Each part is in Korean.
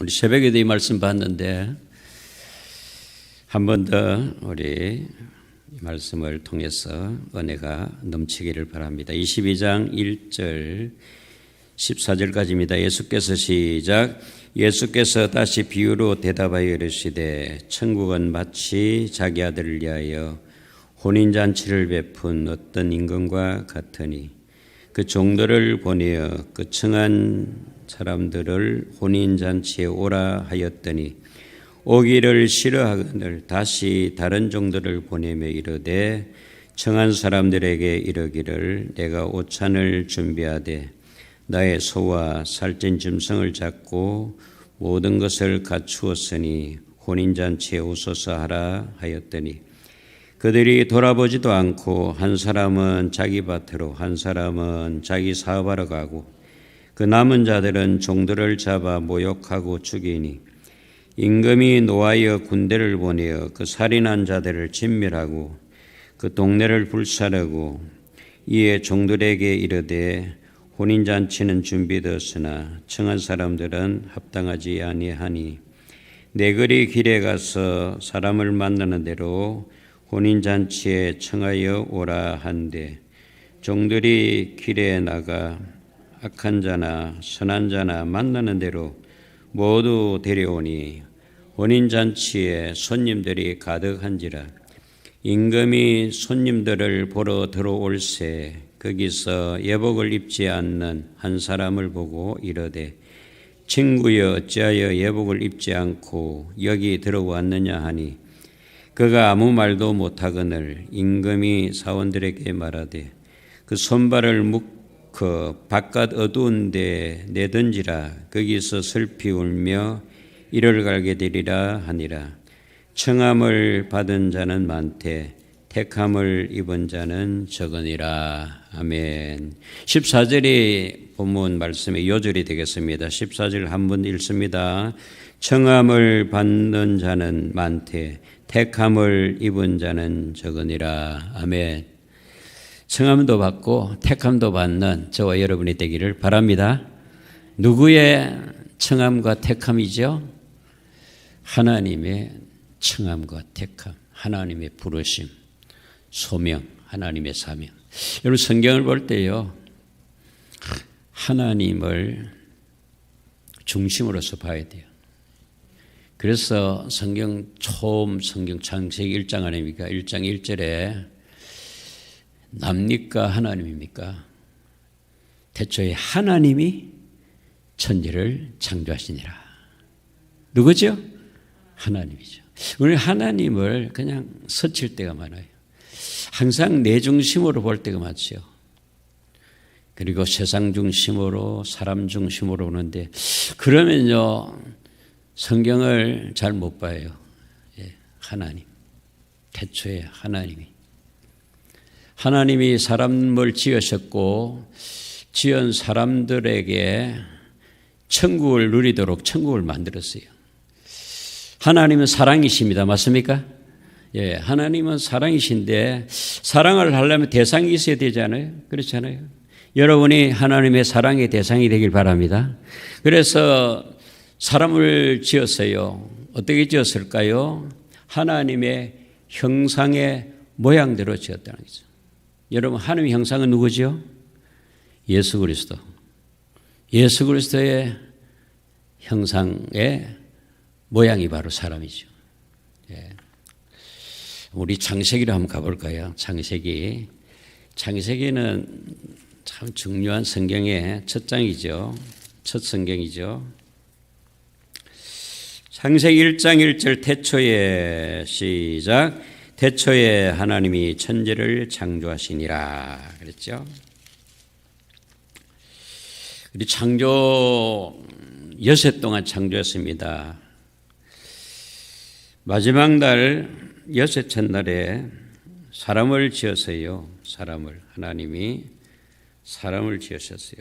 우리 새벽에도 이 말씀 봤는데 한 번 더 우리 이 말씀을 통해서 은혜가 넘치기를 바랍니다. 22장 1절 14절까지입니다. 예수께서 시작. 예수께서 다시 비유로 대답하여 이르시되 천국은 마치 자기 아들을 위하여 혼인잔치를 베푼 어떤 임금과 같으니 그 종들을 보내어 그 청한 사람들을 혼인잔치에 오라 하였더니 오기를 싫어하거늘 다시 다른 종들을 보내며 이르되 청한 사람들에게 이르기를 내가 오찬을 준비하되 나의 소와 살찐 짐승을 잡고 모든 것을 갖추었으니 혼인잔치에 오소서 하라 하였더니 그들이 돌아보지도 않고 한 사람은 자기 밭으로 한 사람은 자기 사업하러 가고 그 남은 자들은 종들을 잡아 모욕하고 죽이니 임금이 노하여 군대를 보내어 그 살인한 자들을 진멸하고 그 동네를 불사르고 이에 종들에게 이르되 혼인잔치는 준비되었으나 청한 사람들은 합당하지 아니하니 내거리 길에 가서 사람을 만나는 대로 혼인잔치에 청하여 오라 한데 종들이 길에 나가 악한 자나 선한 자나 만나는 대로 모두 데려오니 혼인잔치에 손님들이 가득한지라 임금이 손님들을 보러 들어올새 거기서 예복을 입지 않는 한 사람을 보고 이르되 친구여 어찌하여 예복을 입지 않고 여기 들어왔느냐 하니 그가 아무 말도 못하거늘 임금이 사원들에게 말하되 그 손발을 묶어 바깥 어두운 데 내던지라 거기서 슬피 울며 이를 갈게 되리라 하니라. 청함을 받은 자는 많되 택함을 입은 자는 적으니라. 아멘. 14절이 본문 말씀의 요절이 되겠습니다. 14절 한번 읽습니다. 청함을 받는 자는 많되 택함을 입은 자는 적으니라. 아멘. 청함도 받고 택함도 받는 저와 여러분이 되기를 바랍니다. 누구의 청함과 택함이죠? 하나님의 청함과 택함, 하나님의 부르심, 소명, 하나님의 사명. 여러분 성경을 볼 때요, 하나님을 중심으로서 봐야 돼요. 그래서 처음 성경 창세기 1장 아닙니까? 1장 1절에 납니까 하나님입니까? 태초에 하나님이 천지를 창조하시니라. 누구죠? 하나님이죠. 우리 하나님을 그냥 스칠 때가 많아요. 항상 내 중심으로 볼 때가 많죠. 그리고 세상 중심으로 사람 중심으로 오는데 그러면요 성경을 잘 못 봐요. 하나님, 태초에 하나님이 사람을 지으셨고 지은 사람들에게 천국을 누리도록 천국을 만들었어요. 하나님은 사랑이십니다. 맞습니까? 예, 하나님은 사랑이신데 사랑을 하려면 대상이 있어야 되잖아요. 그렇잖아요. 여러분이 하나님의 사랑의 대상이 되길 바랍니다. 그래서 사람을 지었어요. 어떻게 지었을까요? 하나님의 형상의 모양대로 지었다는 거죠. 여러분 하나님의 형상은 누구죠? 예수 그리스도. 예수 그리스도의 형상의 모양이 바로 사람이죠. 예. 우리 창세기로 한번 가볼까요? 창세기는 참 중요한 성경의 첫 장이죠. 첫 성경이죠. 창세기 1장 1절 태초에 시작. 태초에 하나님이 천지를 창조하시니라 그랬죠. 우리 창조 여섯 동안 창조했습니다. 마지막 날 여섯 첫날에 사람을 지었어요. 하나님이 사람을 지으셨어요.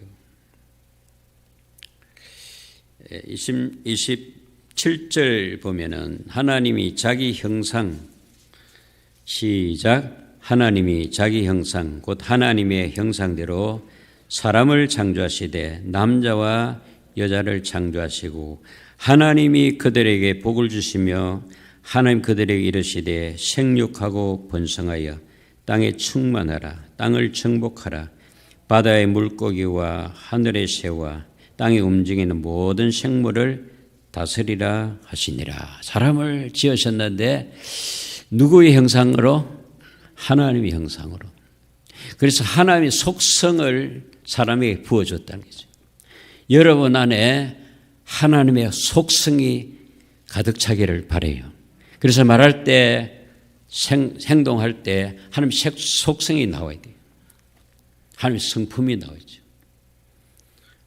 27절 보면은 하나님이 자기 형상 시작. 하나님이 자기 형상 곧 하나님의 형상대로 사람을 창조하시되 남자와 여자를 창조하시고 하나님이 그들에게 복을 주시며 하나님 그들에게 이르시되 생육하고 번성하여 땅에 충만하라. 땅을 정복하라. 바다의 물고기와 하늘의 새와 땅에 움직이는 모든 생물을 다스리라 하시니라. 사람을 지으셨는데 누구의 형상으로? 하나님의 형상으로. 그래서 하나님의 속성을 사람에게 부어줬다는 거죠. 여러분 안에 하나님의 속성이 가득 차기를 바라요. 그래서 말할 때, 행동할 때 하나님의 속성이 나와야 돼요. 하나님의 성품이 나오죠.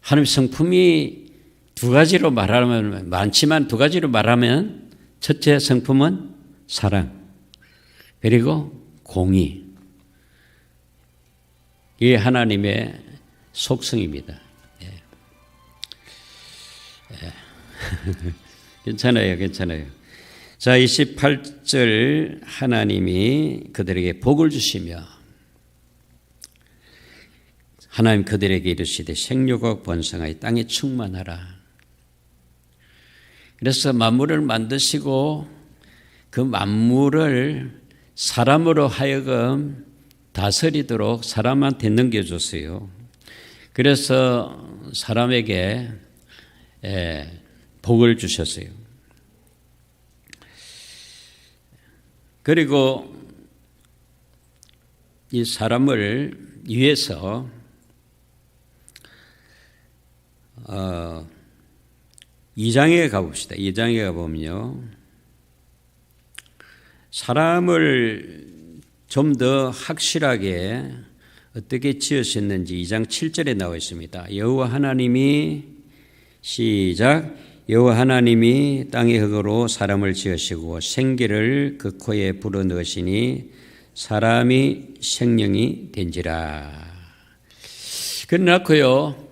하나님의 성품이 두 가지로 말하면 많지만 두 가지로 말하면 첫째 성품은 사랑 그리고 공의. 이게 하나님의 속성입니다. 괜찮아요. 자, 28절 하나님이 그들에게 복을 주시며 하나님 그들에게 이르시되 생육하고 번성하여 땅에 충만하라. 그래서 만물을 만드시고 그 만물을 사람으로 하여금 다스리도록 사람한테 넘겨줬어요. 그래서 사람에게 복을 주셨어요. 그리고 이 사람을 위해서 2장에 가봅시다. 2장에 가보면요. 사람을 좀 더 확실하게 어떻게 지으셨는지 2장 7절에 나와 있습니다. 여호와 하나님이 시작. 여호와 하나님이 땅의 흙으로 사람을 지으시고 생기를 그 코에 불어넣으시니 사람이 생명이 된지라. 그래놓고요.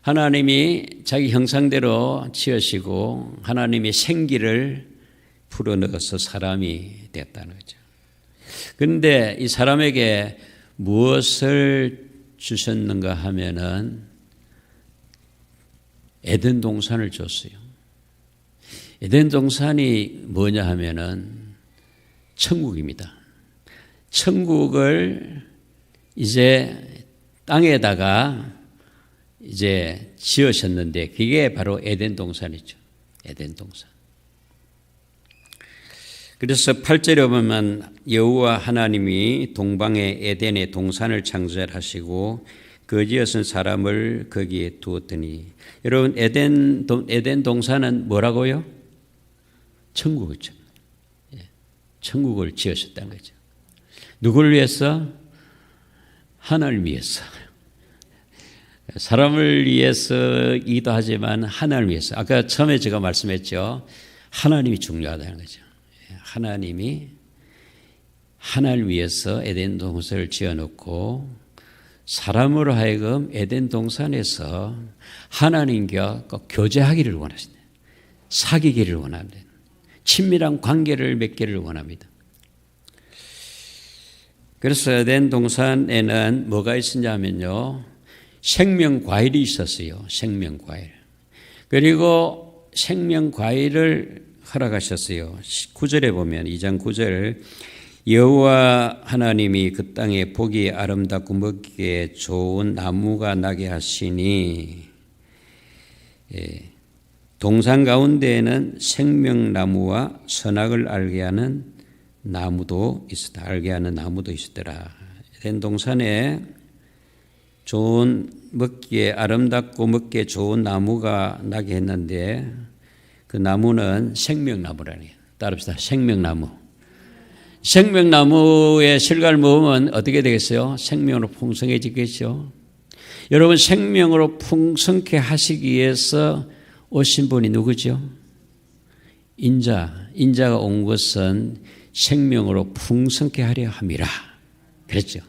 하나님이 자기 형상대로 지으시고 하나님이 생기를 불어넣어서 사람이 됐다는 거죠. 그런데 이 사람에게 무엇을 주셨는가 하면은 에덴 동산을 줬어요. 에덴 동산이 뭐냐 하면은 천국입니다. 천국을 이제 땅에다가 이제 지으셨는데 그게 바로 에덴 동산이죠. 에덴 동산. 그래서 8절에 보면 여호와 하나님이 동방의 에덴의 동산을 창조하시고 거지에선 사람을 거기에 두었더니 여러분 에덴 동산은 뭐라고요? 천국이죠. 천국을 지으셨다는 거죠. 누구를 위해서? 하나님을 위해서. 사람을 위해서이기도 하지만 하나님을 위해서. 아까 처음에 제가 말씀했죠. 하나님이 중요하다는 거죠. 하나님이 하나님을 위해서 에덴 동산을 지어놓고 사람으로 하여금 에덴 동산에서 하나님과 교제하기를 원하신다. 사귀기를 원합니다. 친밀한 관계를 맺기를 원합니다. 그래서 에덴 동산에는 뭐가 있었냐 하면요. 생명과일이 있었어요. 생명과일. 그리고 생명과일을 허락하셨어요. 9절에 보면 2장 9절 여호와 하나님이 그 땅에 보기 아름답고 먹기에 좋은 나무가 나게 하시니 동산 가운데에는 생명나무와 선악을 알게 하는 나무도 있었다. 알게 하는 나무도 있었더라. 에덴 동산에 좋은 먹기에 아름답고 먹기에 좋은 나무가 나게 했는데 그 나무는 생명나무라니. 따릅시다. 생명나무. 생명나무에 실과를 먹으면 어떻게 되겠어요? 생명으로 풍성해지겠죠. 여러분 생명으로 풍성케 하시기 위해서 오신 분이 누구죠? 인자가 온 것은 생명으로 풍성케 하려 함이라. 그랬죠.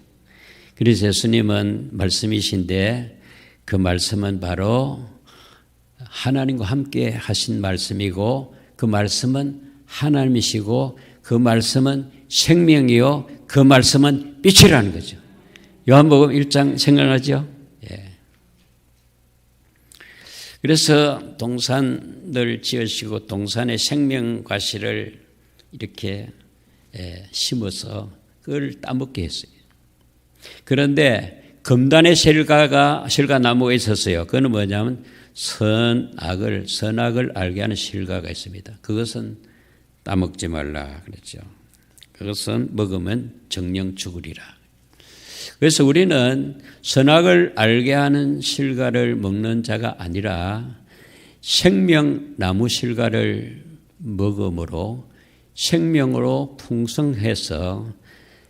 그래서 예수님은 말씀이신데 그 말씀은 바로 하나님과 함께 하신 말씀이고 그 말씀은 하나님이시고 그 말씀은 생명이요 그 말씀은 빛이라는 거죠. 요한복음 1장 생각나죠? 예. 그래서 동산을 지으시고 동산에 생명과실을 이렇게 심어서 그걸 따먹게 했어요. 그런데 금단의 실과나무가 있었어요. 그건 뭐냐면 선악을 알게 하는 실과가 있습니다. 그것은 따먹지 말라 그랬죠. 그것은 먹으면 정령 죽으리라. 그래서 우리는 선악을 알게 하는 실과를 먹는 자가 아니라 생명나무 실과를 먹음으로 생명으로 풍성해서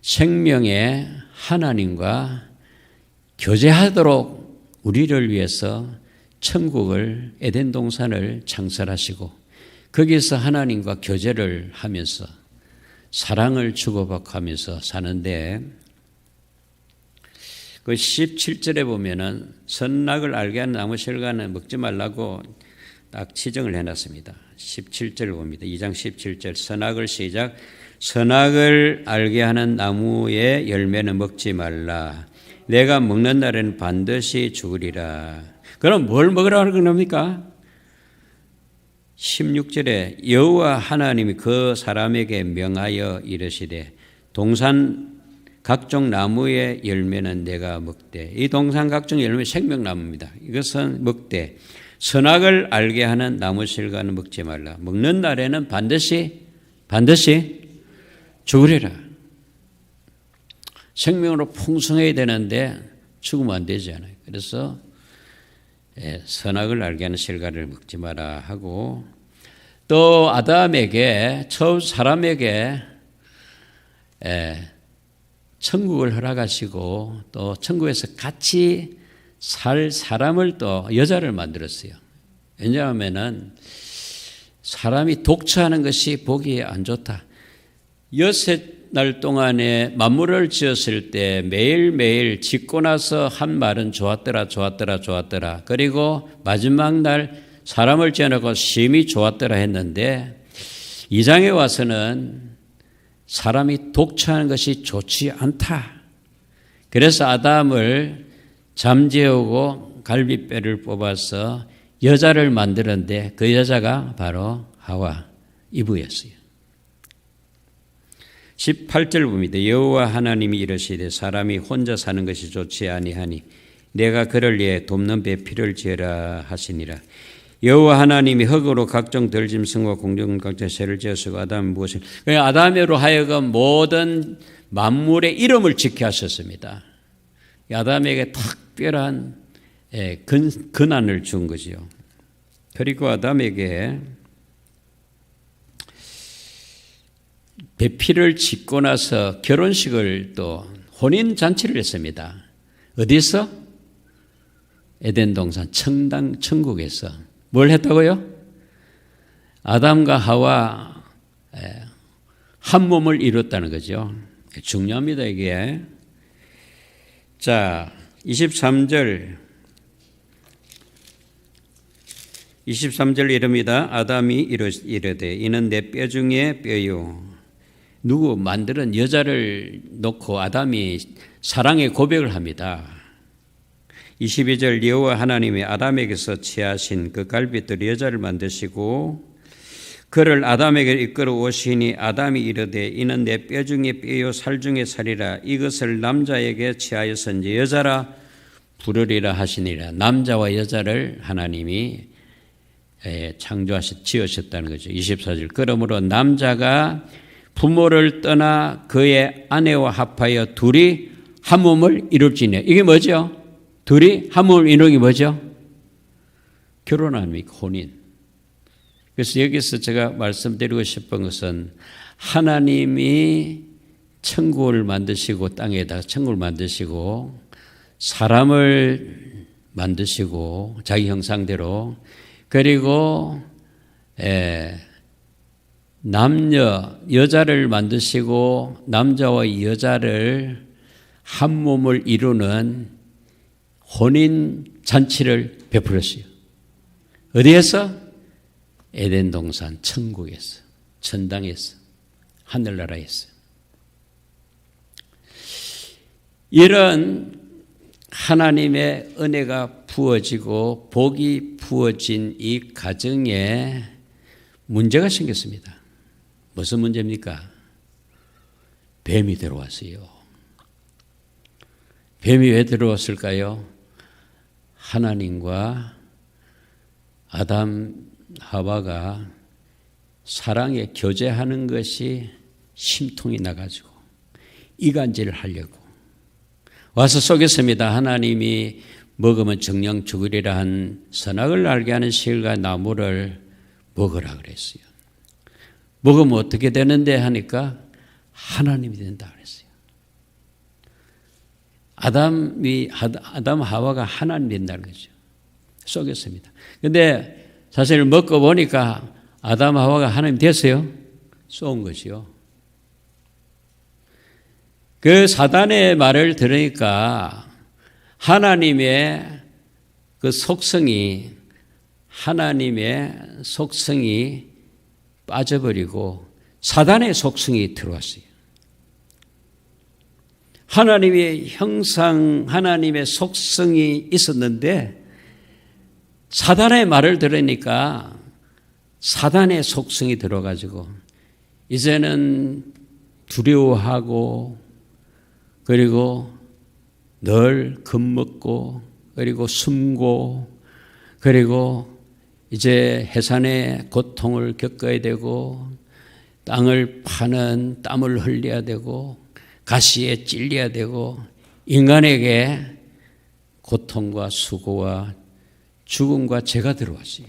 생명의 하나님과 교제하도록 우리를 위해서 천국을 에덴 동산을 창설하시고 거기서 하나님과 교제를 하면서 사랑을 주고받고 하면서 사는데 그 17절에 보면은 선악을 알게 하는 나무 실과는 먹지 말라고 딱 지정을 해놨습니다. 17절을 봅니다. 2장 17절 선악을 시작. 선악을 알게 하는 나무의 열매는 먹지 말라. 내가 먹는 날에는 반드시 죽으리라. 그럼 뭘 먹으라고 하는 겁니까? 16절에 여호와 하나님이 그 사람에게 명하여 이르시되 동산 각종 나무의 열매는 내가 먹되 이 동산 각종 열매 생명나무입니다. 이것은 먹되 선악을 알게 하는 나무 실과는 먹지 말라. 먹는 날에는 반드시 죽으리라. 생명으로 풍성해야 되는데 죽으면 안 되잖아요. 그래서 선악을 알게 하는 실과를 먹지 마라 하고 또 아담에게 처음 사람에게 천국을 허락하시고 또 천국에서 같이 살 사람을 또 여자를 만들었어요. 왜냐하면은 사람이 독처하는 것이 보기에 안 좋다. 여섯 날 동안에 만물을 지었을 때 매일매일 짓고 나서 한 말은 좋았더라. 그리고 마지막 날 사람을 지어놓고 심히 좋았더라 했는데 2장에 와서는 사람이 독처하는 것이 좋지 않다. 그래서 아담을 잠재우고 갈비뼈를 뽑아서 여자를 만들었는데 그 여자가 바로 하와 이브였어요. 18절 봅니다. 여호와 하나님이 이르시되 사람이 혼자 사는 것이 좋지 아니하니 내가 그를 위해 돕는 배필을 지어라 하시니라. 여호와 하나님이 흙으로 각종 들짐승과 공중 각종 새를 지으시고 아담은 무엇을 아담으로 하여금 모든 만물의 이름을 지켜 하셨습니다. 아담에게 특별한 근한을 준 거죠. 그리고 아담에게 배필을 짓고 나서 결혼식을 또 혼인잔치를 했습니다. 어디서? 에덴 동산 천국에서. 뭘 했다고요? 아담과 하와 한 몸을 이뤘다는 거죠. 중요합니다, 이게. 자, 23절 이릅니다. 아담이 이르되 이는 내 뼈 중에 뼈요. 누구 만드는 여자를 놓고 아담이 사랑의 고백을 합니다. 22절 여호와 하나님이 아담에게서 취하신 그 갈빗돌 여자를 만드시고 그를 아담에게 이끌어 오시니 아담이 이르되 이는 내 뼈 중에 뼈요 살 중에 살이라 이것을 남자에게 취하여서인지 여자라 부르리라 하시니라. 남자와 여자를 하나님이 지으셨다는 거죠. 24절 그러므로 남자가 부모를 떠나 그의 아내와 합하여 둘이 한 몸을 이룰지니. 이게 뭐죠? 둘이 한 몸을 이루는 게 뭐죠? 결혼 아닙니까? 혼인. 그래서 여기서 제가 말씀드리고 싶은 것은 하나님이 천국을 만드시고 땅에다가 천국을 만드시고 사람을 만드시고 자기 형상대로 그리고 남녀, 여자를 만드시고 남자와 여자를 한 몸을 이루는 혼인 잔치를 베풀었어요. 어디에서? 에덴 동산 천국에서, 천당에서, 하늘나라에서. 이런 하나님의 은혜가 부어지고 복이 부어진 이 가정에 문제가 생겼습니다. 무슨 문제입니까? 뱀이 들어왔어요. 뱀이 왜 들어왔을까요? 하나님과 아담, 하와가 사랑에 교제하는 것이 심통이 나가지고 이간질을 하려고 와서 속였습니다. 하나님이 먹으면 정령 죽으리라 한 선악을 알게 하는 실과 나무를 먹으라 그랬어요. 먹으면 어떻게 되는데 하니까 하나님이 된다 그랬어요. 아담 하와가 하나님 된다는 거죠. 속였습니다. 근데 사실 먹고 보니까 아담 하와가 하나님 됐어요? 쏜 것이요. 그 사단의 말을 들으니까 하나님의 속성이 빠져버리고 사단의 속성이 들어왔어요. 하나님의 형상, 하나님의 속성이 있었는데 사단의 말을 들으니까 사단의 속성이 들어가지고 이제는 두려워하고 그리고 늘 겁먹고 그리고 숨고 그리고 이제 해산의 고통을 겪어야 되고 땅을 파는 땀을 흘려야 되고 가시에 찔려야 되고 인간에게 고통과 수고와 죽음과 죄가 들어왔어요.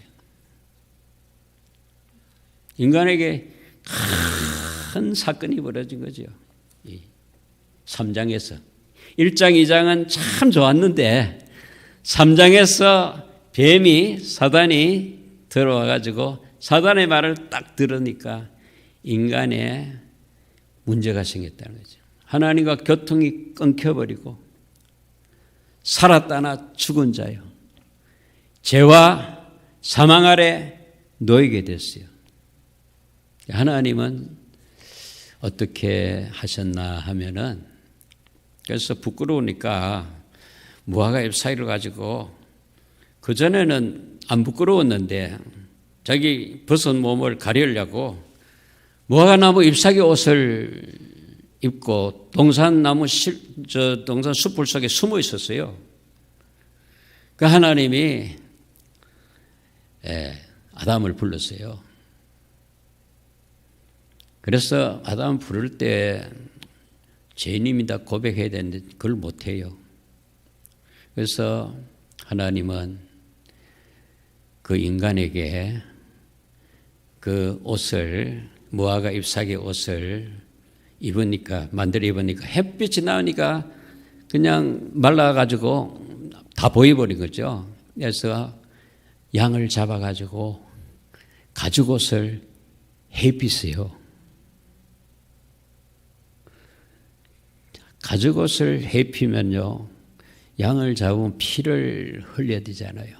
인간에게 큰 사건이 벌어진 거죠. 3장에서 1장, 2장은 참 좋았는데 3장에서 뱀이 사단이 들어와가지고 사단의 말을 딱 들으니까 인간에 문제가 생겼다는 거죠. 하나님과 교통이 끊겨버리고 살았다나 죽은 자요. 죄와 사망 아래 놓이게 됐어요. 하나님은 어떻게 하셨나 하면은 그래서 부끄러우니까 무화과 잎 사이를 가지고 그전에는 안 부끄러웠는데 자기 벗은 몸을 가리려고 무화과 나무 잎사귀 옷을 입고 동산 숲풀 속에 숨어 있었어요. 그 하나님이 아담을 불렀어요. 그래서 아담 부를 때 죄인입니다 고백해야 되는데 그걸 못해요. 그래서 하나님은 그 인간에게 그 옷을 무화과 잎사귀 옷을 만들어 입으니까 햇빛이 나오니까 그냥 말라가지고 다 보여버린 거죠. 그래서 양을 잡아가지고 가죽옷을 해입히세요. 가죽옷을 해입히면요, 양을 잡으면 피를 흘려야 되잖아요.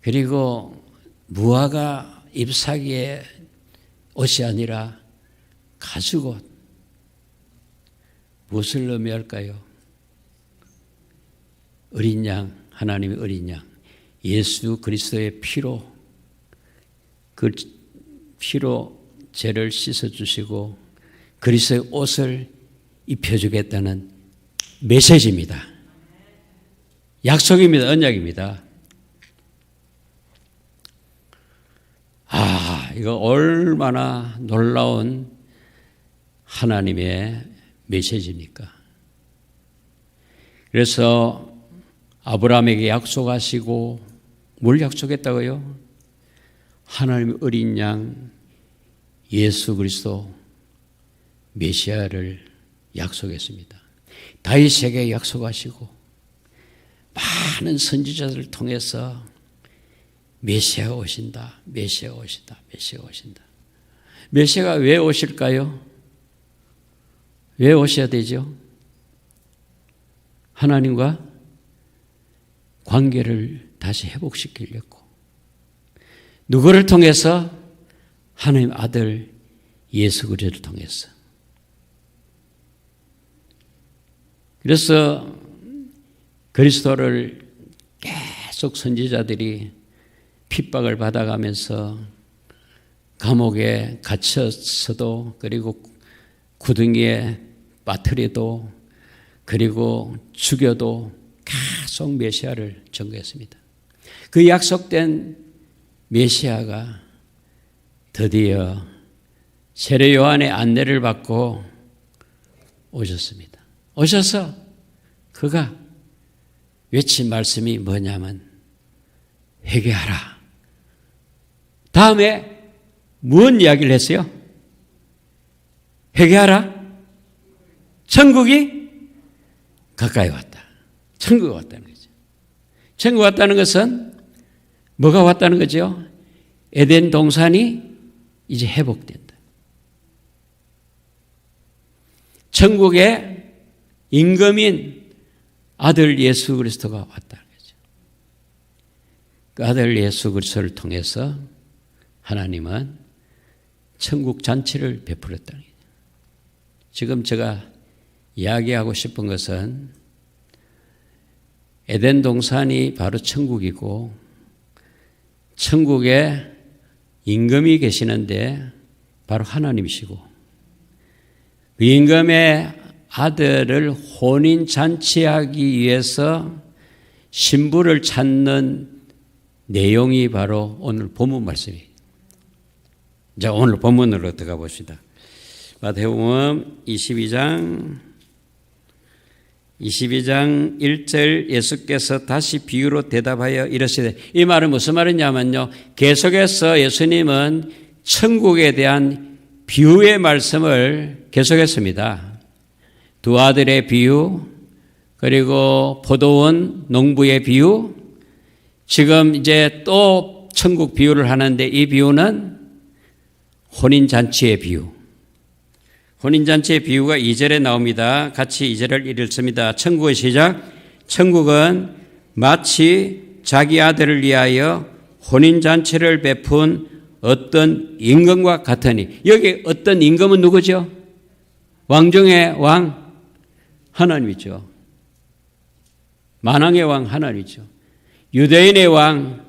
그리고 무화과 잎사귀의 옷이 아니라 가죽옷. 무엇을 의미할까요? 어린 양, 하나님의 어린 양, 예수 그리스도의 피로, 그 피로 죄를 씻어주시고 그리스도의 옷을 입혀주겠다는 메시지입니다. 약속입니다. 언약입니다. 이거 얼마나 놀라운 하나님의 메시지입니까? 그래서 아브라함에게 약속하시고 뭘 약속했다고요? 하나님의 어린 양 예수 그리스도 메시아를 약속했습니다. 다윗에게 약속하시고 많은 선지자들을 통해서 메시아가 오신다. 메시아가 오신다. 메시아가 오신다. 메시아가 왜 오실까요? 왜 오셔야 되죠? 하나님과 관계를 다시 회복시키려고. 누구를 통해서? 하나님 아들 예수 그리스도를 통해서. 그래서 그리스도를 계속 선지자들이 핍박을 받아가면서 감옥에 갇혔어도, 그리고 구덩이에 빠뜨려도, 그리고 죽여도 계속 메시아를 전거했습니다. 그 약속된 메시아가 드디어 세례 요한의 안내를 받고 오셨습니다. 오셔서 그가 외친 말씀이 뭐냐면 회개하라. 다음에 무슨 이야기를 했어요? 회개하라. 천국이 가까이 왔다. 천국이 왔다는 거죠. 천국이 왔다는 것은 뭐가 왔다는 거죠? 에덴 동산이 이제 회복된다. 천국의 임금인 아들 예수 그리스도가 왔다는 거죠. 그 아들 예수 그리스도를 통해서 하나님은 천국 잔치를 베풀었다는 거죠. 지금 제가 이야기하고 싶은 것은 에덴 동산이 바로 천국이고, 천국에 임금이 계시는데 바로 하나님이시고, 그 임금의 아들을 혼인 잔치하기 위해서 신부를 찾는 내용이 바로 오늘 본문 말씀이에요. 자, 오늘 본문으로 들어가 봅시다. 마태복음 22장 1절 예수께서 다시 비유로 대답하여 이르시되, 이 말은 무슨 말이냐면요, 계속해서 예수님은 천국에 대한 비유의 말씀을 계속했습니다. 두 아들의 비유, 그리고 포도원 농부의 비유, 지금 이제 또 천국 비유를 하는데, 이 비유는 혼인잔치의 비유. 혼인잔치의 비유가 2절에 나옵니다. 같이 2절을 읽습니다. 천국의 시작. 천국은 마치 자기 아들을 위하여 혼인잔치를 베푼 어떤 임금과 같으니, 여기 어떤 임금은 누구죠? 왕중의 왕 하나님이죠. 만왕의 왕 하나님이죠. 유대인의 왕,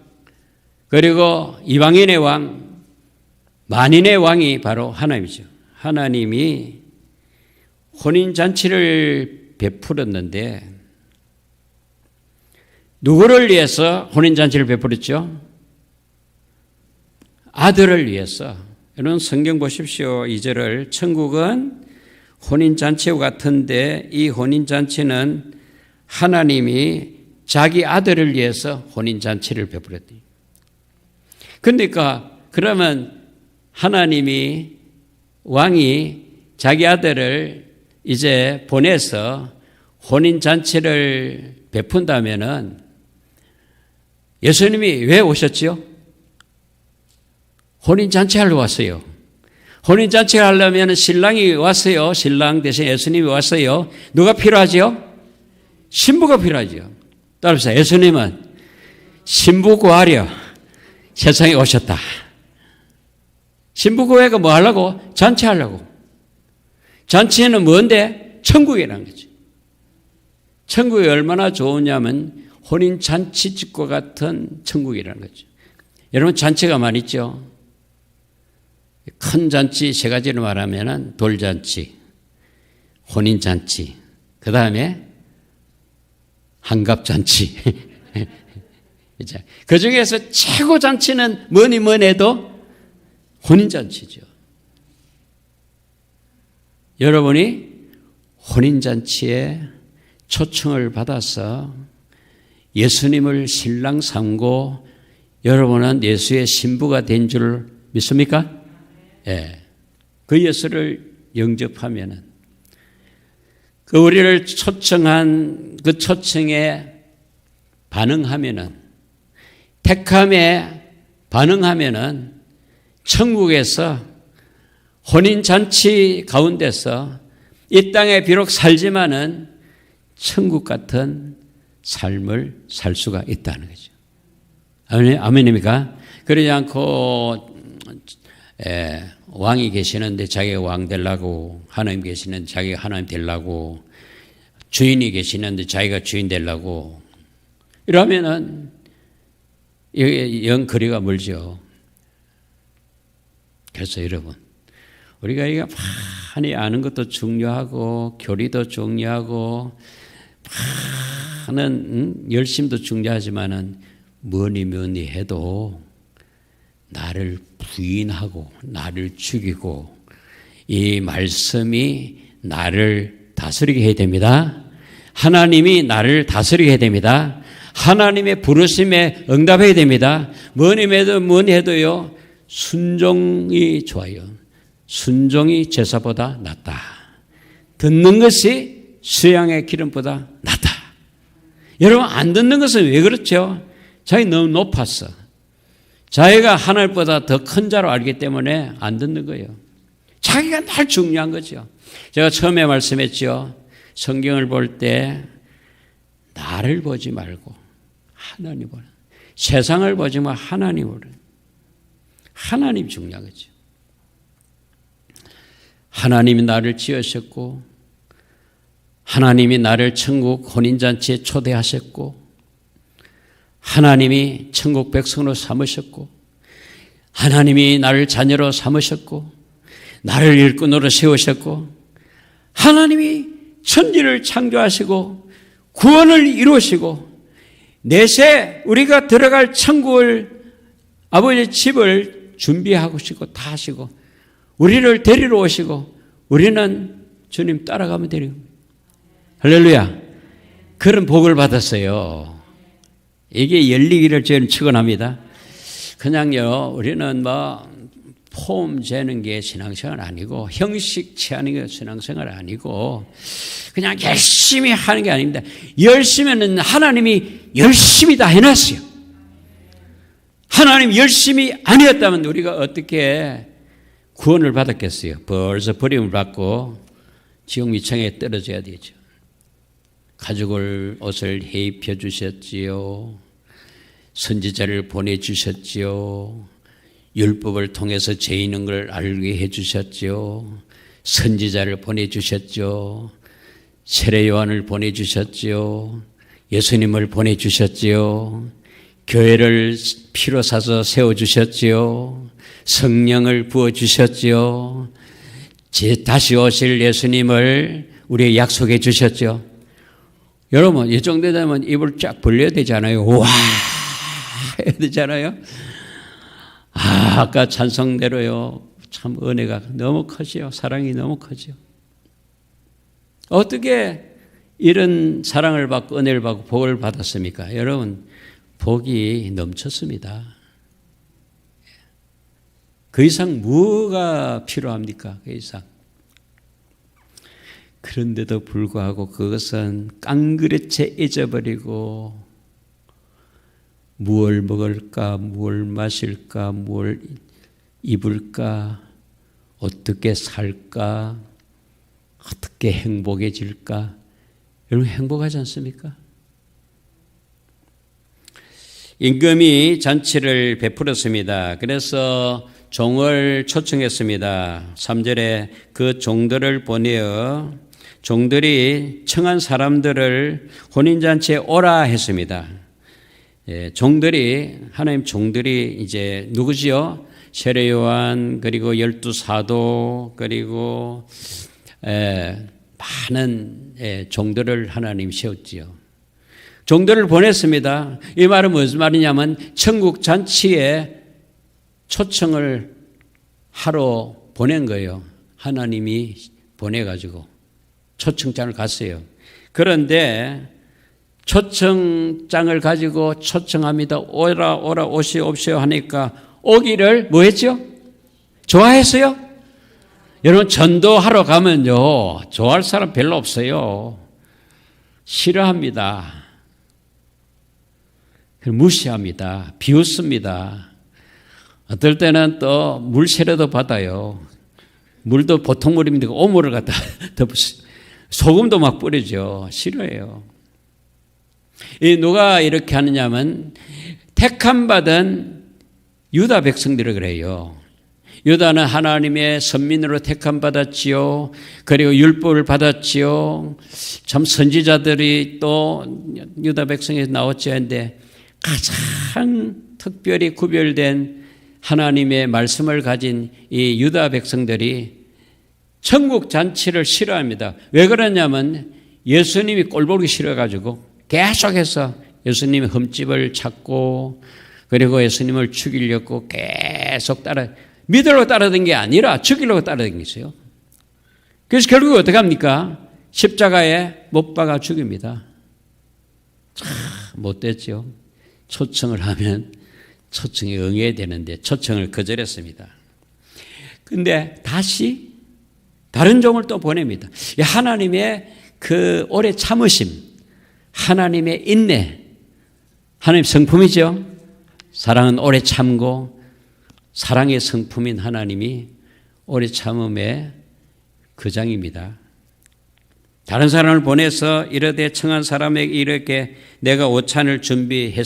그리고 이방인의 왕, 만인의 왕이 바로 하나님이죠. 하나님이 혼인잔치를 베풀었는데, 누구를 위해서 혼인잔치를 베풀었죠? 아들을 위해서. 여러분 성경 보십시오. 2절을. 천국은 혼인잔치와 같은데, 이 혼인잔치는 하나님이 자기 아들을 위해서 혼인잔치를 베풀었대요. 그러니까 그러면 하나님이, 왕이 자기 아들을 이제 보내서 혼인잔치를 베푼다면은 예수님이 왜 오셨죠? 혼인잔치 하러 왔어요. 혼인잔치 하려면 신랑이 왔어요. 신랑 대신 예수님이 왔어요. 누가 필요하죠? 신부가 필요하죠. 따라서 예수님은 신부 구하려 세상에 오셨다. 신부 구해가 뭐 하려고? 잔치하려고. 잔치는 뭔데? 천국이라는 거죠. 천국이 얼마나 좋으냐면 혼인잔치집과 같은 천국이라는 거죠. 여러분 잔치가 많이 있죠. 큰 잔치 세 가지로 말하면 돌잔치, 혼인잔치, 그 다음에 한갑잔치. 그 중에서 최고 잔치는 뭐니 해도 혼인잔치죠. 여러분이 혼인잔치에 초청을 받아서 예수님을 신랑 삼고 여러분은 예수의 신부가 된 줄 믿습니까? 예. 그 예수를 영접하면은, 그 우리를 초청한 그 초청에 반응하면은, 택함에 반응하면은 천국에서 혼인잔치 가운데서 이 땅에 비록 살지만은 천국 같은 삶을 살 수가 있다는 거죠. 아멘입니까? 그러지 않고 왕이 계시는데 자기가 왕 되려고, 하나님 계시는데 자기가 하나님 되려고, 주인이 계시는데 자기가 주인 되려고 이러면은 영 거리가 멀죠. 그래서 여러분, 우리가 이거 많이 아는 것도 중요하고 교리도 중요하고 많은 열심도 중요하지만은 뭐니 해도 나를 부인하고 나를 죽이고 이 말씀이 나를 다스리게 해야 됩니다. 하나님이 나를 다스리게 해야 됩니다. 하나님의 부르심에 응답해야 됩니다. 뭐니 해도요, 순종이 좋아요. 순종이 제사보다 낫다. 듣는 것이 수양의 기름보다 낫다. 여러분, 안 듣는 것은 왜 그렇죠? 자기 너무 높았어. 자기가 하늘보다 더 큰 자로 알기 때문에 안 듣는 거예요. 자기가 날 중요한 거죠. 제가 처음에 말씀했죠. 성경을 볼 때 나를 보지 말고 하나님 보라. 세상을 보지 말고 하나님 보라. 하나님 중요한 거죠. 하나님이 나를 지으셨고 하나님이 나를 천국 혼인잔치에 초대하셨고 하나님이 천국 백성으로 삼으셨고 하나님이 나를 자녀로 삼으셨고 나를 일꾼으로 세우셨고 하나님이 천지를 창조하시고 구원을 이루시고 내세 우리가 들어갈 천국을 아버지의 집을 준비하시고 다 하시고 우리를 데리러 오시고 우리는 주님 따라가면 되는 겁니다. 할렐루야. 그런 복을 받았어요. 이게 열리기를 저는 축원합니다. 그냥요, 우리는 폼 재는 게 신앙생활 아니고 형식 취하는 게 신앙생활 아니고 그냥 열심히 하는 게 아닙니다. 열심히는 하나님이 열심히 다 해놨어요. 하나님 열심히 안 했다면 우리가 어떻게 구원을 받았겠어요? 벌써 버림을 받고 지옥 밑창에 떨어져야 되죠. 가죽을 옷을 해입혀 주셨지요. 선지자를 보내주셨지요. 율법을 통해서 죄 있는 걸 알게 해주셨지요. 선지자를 보내주셨죠. 세례 요한을 보내주셨지요. 예수님을 보내주셨지요. 교회를 피로 사서 세워주셨지요. 성령을 부어주셨지요. 다시 오실 예수님을 우리에게 약속해 주셨죠. 여러분, 이 정도 되면 입을 쫙 벌려야 되잖아요. 와 해야 되잖아요. 아까 찬송대로요. 참 은혜가 너무 크지요. 사랑이 너무 크죠. 어떻게 이런 사랑을 받고 은혜를 받고 복을 받았습니까? 여러분, 복이 넘쳤습니다. 그 이상 뭐가 필요합니까? 그 이상. 그런데도 불구하고 그것은 깡그릇에 잊어버리고 무엇을 먹을까, 무엇을 마실까, 무엇을 입을까, 어떻게 살까, 어떻게 행복해질까. 여러분 행복하지 않습니까? 임금이 잔치를 베풀었습니다. 그래서 종을 초청했습니다. 3절에 그 종들을 보내어 종들이 청한 사람들을 혼인잔치에 오라 했습니다. 종들이, 하나님 종들이 이제 누구지요? 세례 요한, 그리고 12사도, 그리고 많은 종들을 하나님 세웠지요. 종들을 보냈습니다. 이 말은 무슨 말이냐면 천국 잔치에 초청을 하러 보낸 거예요. 하나님이 보내가지고 초청장을 갔어요. 그런데 초청장을 가지고 초청합니다. 오라 오시옵시오 하니까 오기를 뭐 했죠? 좋아했어요? 여러분 전도하러 가면요 좋아할 사람 별로 없어요. 싫어합니다. 무시합니다. 비웃습니다. 어떨 때는 또 물세례도 받아요. 물도 보통 물입니다. 오물을 갖다 덮으시고 소금도 막 뿌리죠. 싫어해요. 이 누가 이렇게 하느냐면 택함 받은 유다 백성들을 그래요. 유다는 하나님의 선민으로 택함 받았지요. 그리고 율법을 받았지요. 참 선지자들이 또 유다 백성에서 나왔지 않는데 가장 특별히 구별된 하나님의 말씀을 가진 이 유다 백성들이 천국 잔치를 싫어합니다. 왜 그러냐면 예수님이 꼴보기 싫어가지고 계속해서 예수님의 흠집을 찾고 그리고 예수님을 죽이려고 계속 믿으려고 따라다닌 게 아니라 죽이려고 따라다녔어요. 그래서 결국 어떻게 합니까? 십자가에 못 박아 죽입니다. 참 못됐죠. 초청을 하면 초청에 응해야 되는데 초청을 거절했습니다. 근데 다시 다른 종을 또 보냅니다. 하나님의 그 오래 참으심, 하나님의 인내, 하나님 성품이죠. 사랑은 오래 참고 사랑의 성품인 하나님이 오래 참음의 거장입니다. 다른 사람을 보내서 이르되 청한 사람에게 이렇게 내가 오찬을 준비했는데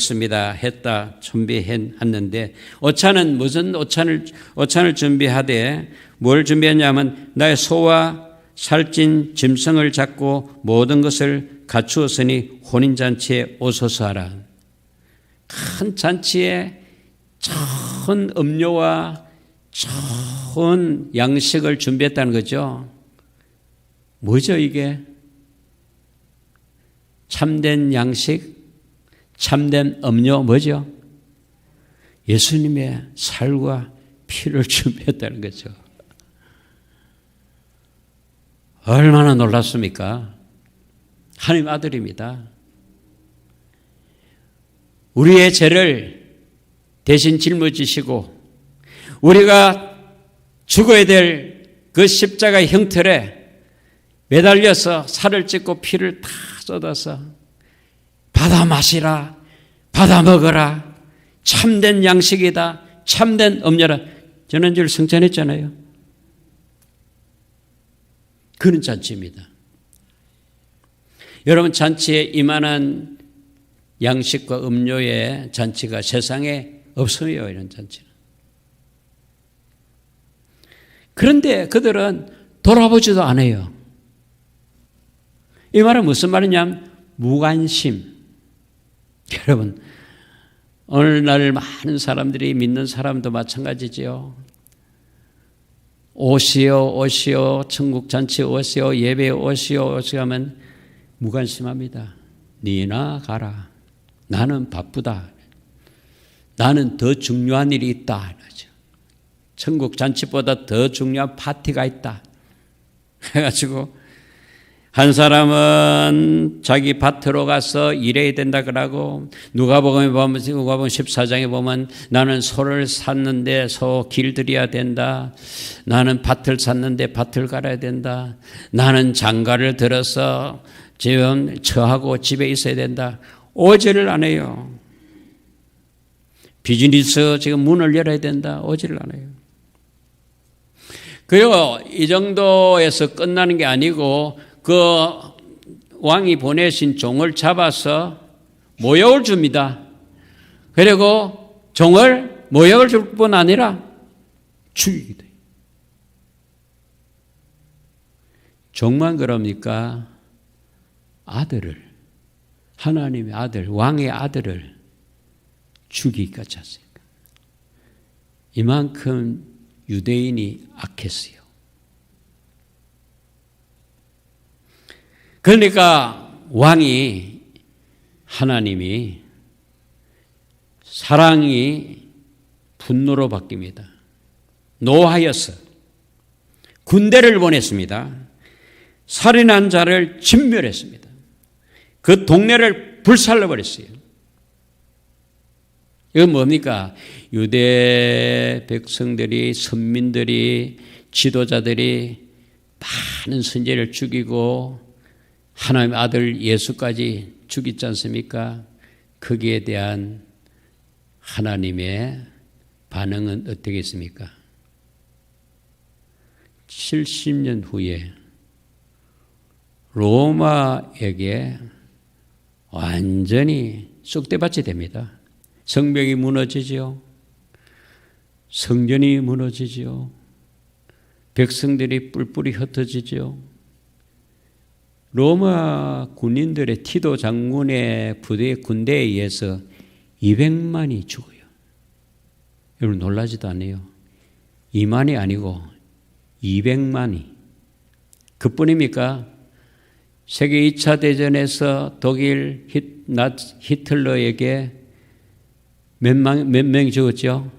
오찬은 무슨 오찬을 준비하되 뭘 준비했냐면 나의 소와 살찐 짐승을 잡고 모든 것을 갖추었으니 혼인잔치에 오소서 하라. 큰 잔치에 좋은 음료와 좋은 양식을 준비했다는 거죠. 뭐죠 이게? 참된 양식, 참된 음료 뭐죠? 예수님의 살과 피를 준비했다는 거죠. 얼마나 놀랐습니까? 하나님 아들입니다. 우리의 죄를 대신 짊어지시고 우리가 죽어야 될 그 십자가의 형틀에 매달려서 살을 찢고 피를 다 쏟아서 받아 마시라, 받아 먹어라, 참된 양식이다, 참된 음료라 전원주를 성찬했잖아요. 그런 잔치입니다. 여러분 잔치에 이만한 양식과 음료의 잔치가 세상에 없어요. 이런 잔치는. 그런데 그들은 돌아보지도 않아요. 이 말은 무슨 말이냐면 무관심. 여러분 오늘날 많은 사람들이 믿는 사람도 마찬가지죠. 오시오 천국 잔치 오시오 예배 오시오 하면 무관심합니다. 니나 가라. 나는 바쁘다. 나는 더 중요한 일이 있다. 천국 잔치보다 더 중요한 파티가 있다. 해가지고 한 사람은 자기 밭으로 가서 일해야 된다 그러고 누가복음 14장에 보면 나는 소를 샀는데 소 길들여야 된다. 나는 밭을 샀는데 밭을 갈아야 된다. 나는 장가를 들어서 지금 처하고 집에 있어야 된다. 오지를 안 해요. 비즈니스 지금 문을 열어야 된다. 오지를 안 해요. 그리고 이 정도에서 끝나는 게 아니고 그 왕이 보내신 종을 잡아서 모욕을 줍니다. 그리고 종을 모욕을 줄 뿐 아니라 죽이기도 해요. 종만 그럽니까? 아들을, 하나님의 아들, 왕의 아들을 죽이기까지 하십니까? 이만큼 유대인이 악했어요. 그러니까 왕이 하나님이 사랑이 분노로 바뀝니다. 노하여서 군대를 보냈습니다. 살인한 자를 진멸했습니다. 그 동네를 불살라버렸어요. 이건 뭡니까? 유대 백성들이, 선민들이, 지도자들이 많은 선지자를 죽이고 하나님의 아들 예수까지 죽이지 않습니까? 거기에 대한 하나님의 반응은 어떻겠습니까? 70년 후에 로마에게 완전히 쑥대밭이 됩니다. 성벽이 무너지죠. 성전이 무너지죠. 백성들이 뿔뿔이 흩어지죠. 로마 군인들의 티도 장군의 군대에 의해서 200만이 죽어요. 여러분 놀라지도 않아요. 2만이 아니고 200만이. 그뿐입니까? 세계 2차 대전에서 독일 히틀러에게 몇 명이 죽었죠?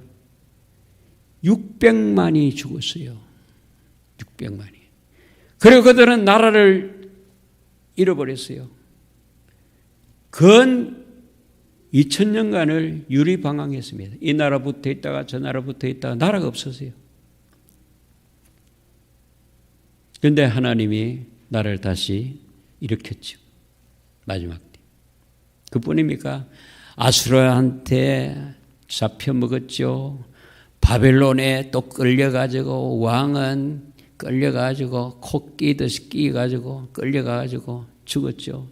600만이 죽었어요. 600만이. 그리고 그들은 나라를 잃어버렸어요. 근 2000년간을 유리방황했습니다. 이 나라 붙어 있다가 저 나라 붙어 있다가 나라가 없었어요. 그런데 하나님이 나라를 다시 일으켰죠. 마지막 때. 그뿐입니까? 아수르한테 잡혀먹었죠. 바벨론에 또 끌려가지고 왕은 끌려가지고 코 끼듯이 끼가지고 끌려가가지고 죽었죠.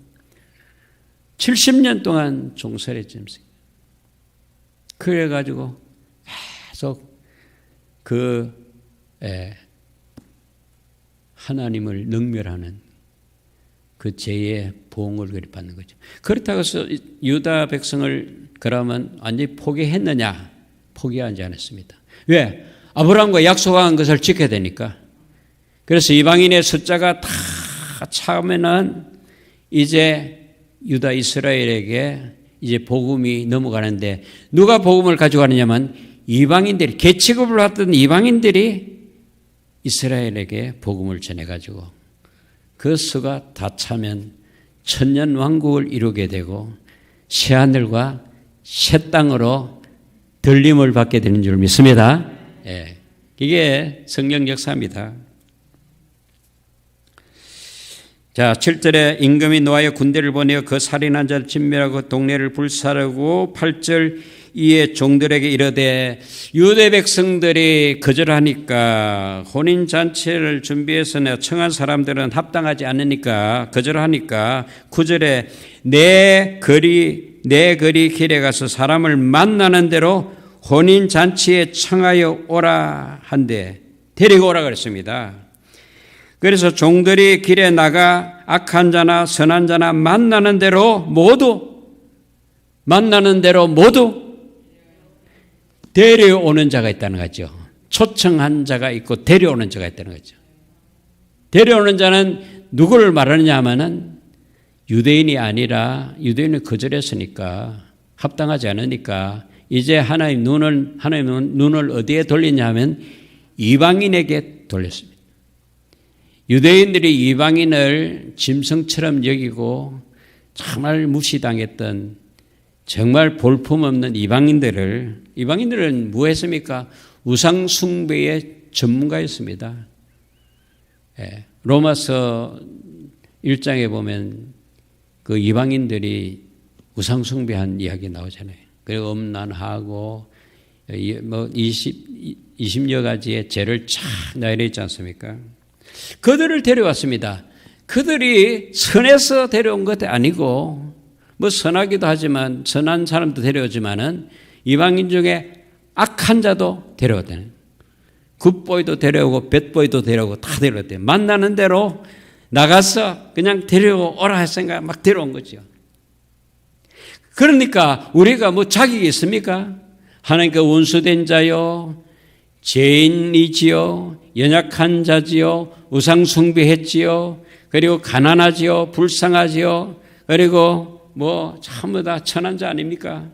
70년 동안 종살이했죠. 그래가지고 계속 하나님을 능멸하는 그 죄의 보응을 받는 거죠. 그렇다고 해서 유다 백성을 그러면 완전히 포기했느냐? 포기하지 않았습니다. 왜? 아브라함과 약속한 것을 지켜야 되니까. 그래서 이방인의 숫자가 다 차면은 이제 유다 이스라엘에게 이제 복음이 넘어가는데 누가 복음을 가져가느냐면 이방인들이 개취급을 받던 이방인들이 이스라엘에게 복음을 전해가지고 그 수가 다 차면 천년 왕국을 이루게 되고 새하늘과 새 땅으로 들림을 받게 되는 줄 믿습니다. 예, 이게 성경 역사입니다. 자, 7절에 임금이 노하여 군대를 보내어 그 살인한 자를 진멸하고 동네를 불사르고 8절 이에 종들에게 이르되 유대 백성들이 거절하니까 혼인잔치를 준비해서 청한 사람들은 합당하지 않으니까 거절하니까 9절에 내 거리 길에 가서 사람을 만나는 대로 혼인잔치에 청하여 오라 한데 데리고 오라 그랬습니다. 그래서 종들이 길에 나가 악한 자나 선한 자나 만나는 대로 모두 데려오는 자가 있다는 거죠. 초청한 자가 있고 데려오는 자가 있다는 거죠. 데려오는 자는 누구를 말하느냐 하면은 유대인이 아니라 유대인을 거절했으니까 합당하지 않으니까 이제 하나님 눈을 어디에 돌리냐 하면 이방인에게 돌렸습니다. 유대인들이 이방인을 짐승처럼 여기고 정말 무시당했던 정말 볼품없는 이방인들은 뭐 했습니까? 우상 숭배의 전문가였습니다. 예, 로마서 1장에 보면 그 이방인들이 우상 숭배한 이야기 나오잖아요. 그리고 음란하고 뭐 20여 가지의 죄를 쫙 나열해 있지 않습니까? 그들을 데려왔습니다. 그들이 선해서 데려온 것도 아니고 뭐 선하기도 하지만 선한 사람도 데려오지만은 이방인 중에 악한 자도 데려왔다는 굿보이도 데려오고 배보이도 데려오고 다 데려왔대요. 만나는 대로 나가서 그냥 데려오라 했으니까 막 데려온 거죠. 그러니까 우리가 뭐 자격이 있습니까? 하나님께 원수된 자요, 죄인이지요, 연약한 자지요, 우상 숭배했지요, 그리고 가난하지요, 불쌍하지요, 그리고 뭐 전부 다 천한 자 아닙니까?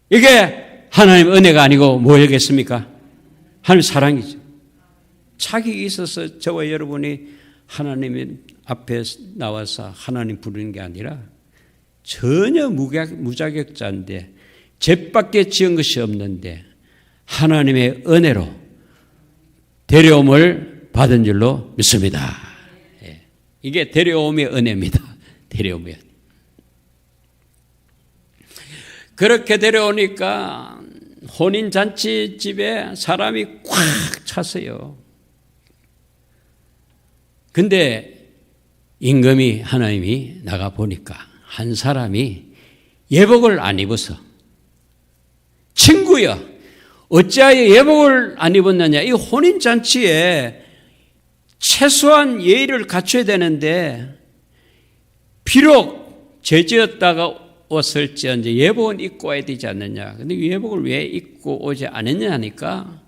이게 하나님 은혜가 아니고 뭐겠습니까? 하나님 사랑이죠. 자격이 있어서 저와 여러분이 하나님 앞에 나와서 하나님 부르는 게 아니라 전혀 무자격자인데 죄밖에 지은 것이 없는데 하나님의 은혜로 데려옴을 받은 줄로 믿습니다. 예. 이게 데려옴의 은혜입니다. 데려옴의 은혜. 그렇게 데려오니까 혼인잔치 집에 사람이 꽉 찼어요. 근데 임금이 하나님이 나가 보니까 한 사람이 예복을 안 입어서 친구여 어찌하여 예복을 안 입었느냐? 이 혼인잔치에 최소한 예의를 갖춰야 되는데 비록 죄지었다가 왔을지언정 예복은 입고 와야 되지 않느냐? 근데 예복을 왜 입고 오지 않았냐 하니까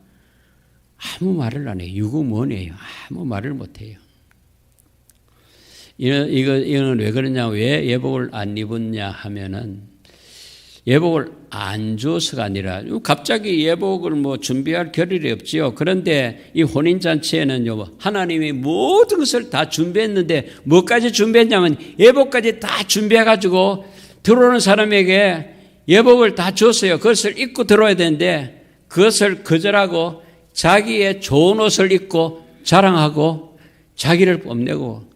아무 말을 안 해요. 유구무원이에요. 아무 말을 못 해요. 이거는 왜 그러냐? 왜 예복을 안 입었냐 하면은 예복을 안 줘서가 아니라 갑자기 예복을 준비할 겨를이 없지요. 그런데 이 혼인잔치에는요, 하나님이 모든 것을 다 준비했는데 뭐까지 준비했냐면 예복까지 다 준비해가지고 들어오는 사람에게 예복을 다 줬어요. 그것을 입고 들어와야 되는데 그것을 거절하고 자기의 좋은 옷을 입고 자랑하고 자기를 뽐내고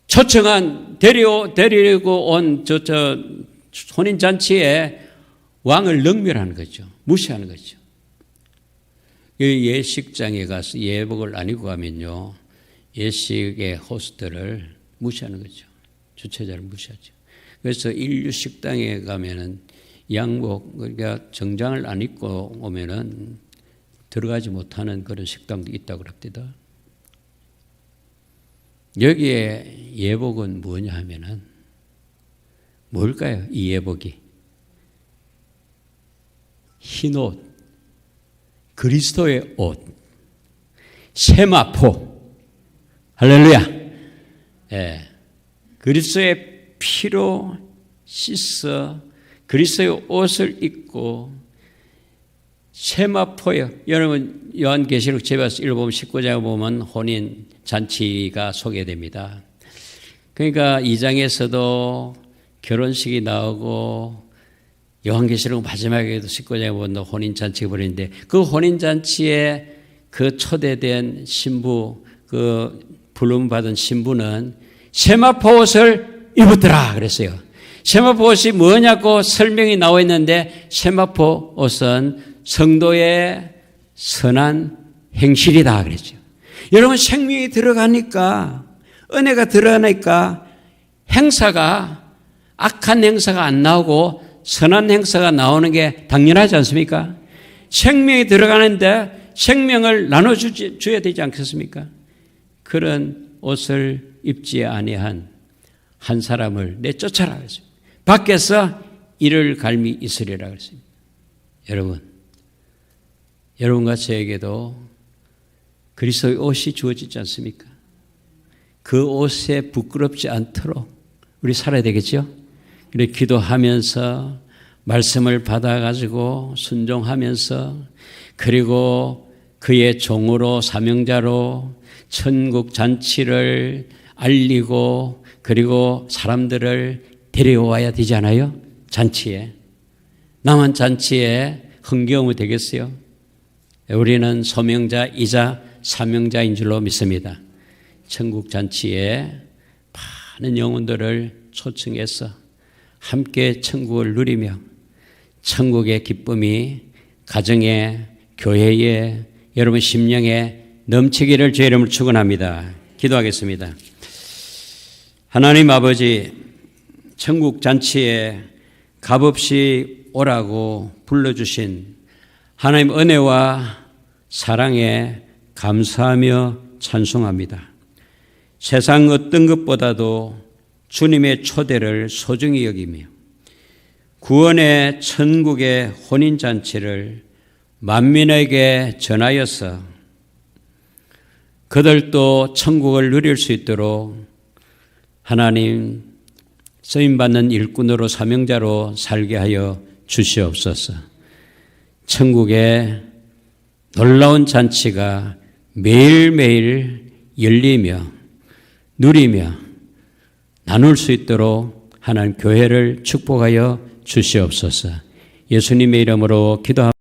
초청한 데리고 온 혼인잔치에 왕을 능멸하는 거죠. 무시하는 거죠. 예식장에 가서 예복을 안 입고 가면요, 예식의 호스트를 무시하는 거죠. 주최자를 무시하죠. 그래서 인류 식당에 가면은 양복, 그러니까 정장을 안 입고 오면은 들어가지 못하는 그런 식당도 있다고 그럽니다. 여기에 예복은 뭐냐 하면은 뭘까요? 이 예복이 흰옷, 그리스도의 옷, 세마포, 할렐루야. 예, 그리스도의 피로 씻어 그리스도의 옷을 입고 세마포예요. 여러분 요한계시록 제봐서 읽어보면 19장에 보면 혼인 잔치가 소개됩니다. 그러니까 2장에서도 결혼식이 나오고 요한계시록 마지막에도 19장에 보면 혼인 잔치가 벌어지는데 그 혼인 잔치에 그 초대된 신부, 그 부름 받은 신부는 세마포 옷을 입었더라 그랬어요. 세마포 옷이 뭐냐고 설명이 나와 있는데 세마포 옷은 성도의 선한 행실이다 그랬죠. 여러분 생명이 들어가니까 은혜가 들어가니까 행사가 악한 행사가 안 나오고 선한 행사가 나오는 게 당연하지 않습니까? 생명이 들어가는데 생명을 나눠줘야 되지 않겠습니까? 그런 옷을 입지 아니한 한 사람을 내쫓아라 그랬습니다. 밖에서 이를 갈미 있으리라 그랬습니다. 여러분과 저에게도 그리스도의 옷이 주어지지 않습니까? 그 옷에 부끄럽지 않도록 우리 살아야 되겠죠? 우리 기도하면서 말씀을 받아가지고 순종하면서 그리고 그의 종으로 사명자로 천국 잔치를 알리고 그리고 사람들을 데려와야 되지 않아요? 잔치에. 남한 잔치에 흥겨움이 되겠어요? 우리는 소명자이자 사명자인 줄로 믿습니다. 천국 잔치에 많은 영혼들을 초청해서 함께 천국을 누리며 천국의 기쁨이 가정에, 교회에, 여러분 심령에 넘치기를 주의 이름으로 축원합니다. 기도하겠습니다. 하나님 아버지, 천국 잔치에 값없이 오라고 불러주신 하나님 은혜와 사랑에 감사하며 찬송합니다. 세상 어떤 것보다도 주님의 초대를 소중히 여기며 구원의 천국의 혼인잔치를 만민에게 전하여서 그들도 천국을 누릴 수 있도록 하나님 쓰임받는 일꾼으로 사명자로 살게 하여 주시옵소서. 천국의 놀라운 잔치가 매일매일 열리며 누리며 나눌 수 있도록 하나님 교회를 축복하여 주시옵소서. 예수님의 이름으로 기도합니다.